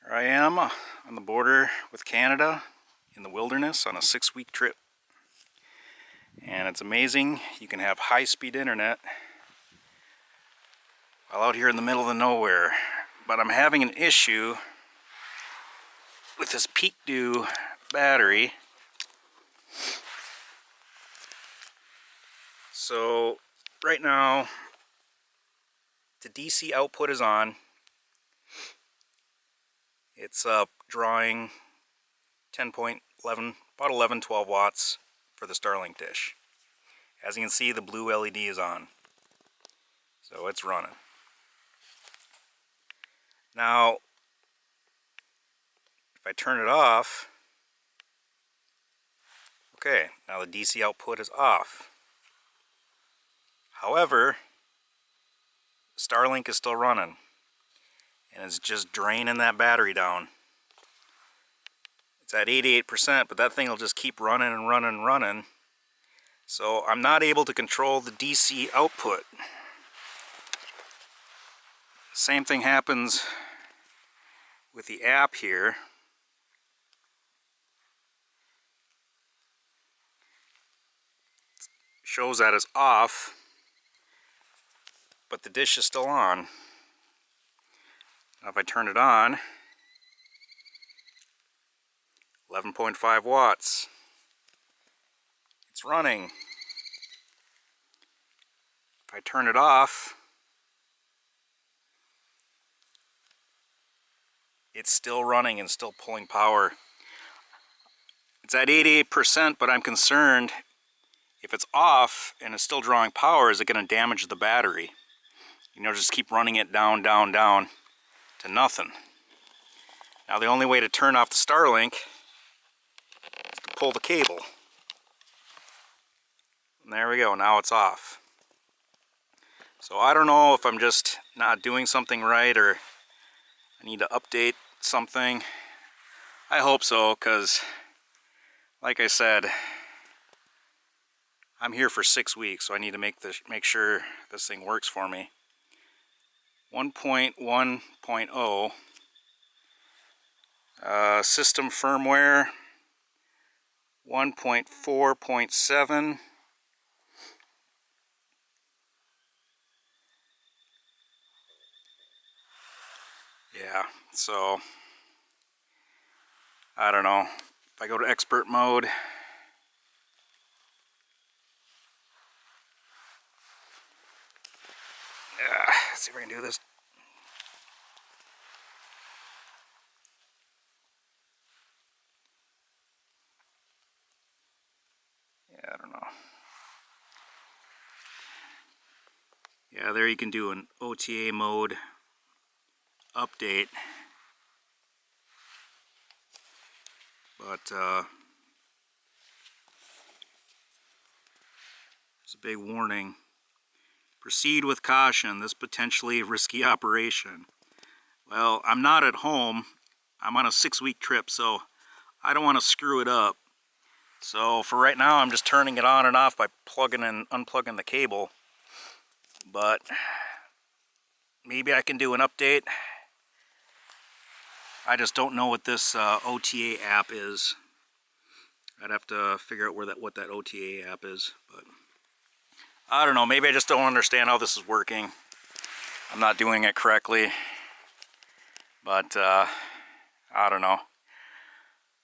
Here I am on the border with Canada in the wilderness on a 6-week trip. And it's amazing, you can have high-speed internet while out here in the middle of the nowhere. But I'm having an issue with this Peakdo battery. So right now the DC output is on. It's drawing 10.11, about 11-12 watts for the Starlink dish. As you can see, the blue LED is on, so it's running. Now, if I turn it off, okay, now the DC output is off. However, Starlink is still running, and it's just draining that battery down. It's at 88%, but that thing will just keep running and running and running. So I'm not able to control the DC output. Same thing happens with the app here. Shows that it's off, but the dish is still on. Now if I turn it on, 11.5 watts. It's running. If I turn it off, it's still running and still pulling power. It's at 88%, but I'm concerned if it's off and it's still drawing power, is it going to damage the battery? You know, just keep running it down, down, down to nothing. Now the only way to turn off the Starlink is to pull the cable. And there we go, now it's off. So I don't know if I'm just not doing something right or I need to update something. I hope so, because like I said, I'm here for 6 weeks, so I need to make sure this thing works for me. 1.1.0 system firmware 1.4.7. Yeah, so I don't know. If I go to expert mode, let's see if I can do this. Yeah, I don't know. Yeah, there you can do an OTA mode update. But there's a big warning. Proceed with caution, this potentially risky operation. Well, I'm not at home. I'm on a 6-week trip, so I don't want to screw it up. So for right now, I'm just turning it on and off by plugging and unplugging the cable. But maybe I can do an update. I just don't know what this OTA app is. I'd have to figure out what that OTA app is. But I don't know, maybe I just don't understand how this is working. I'm not doing it correctly. But I don't know.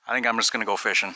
I think I'm just gonna go fishing.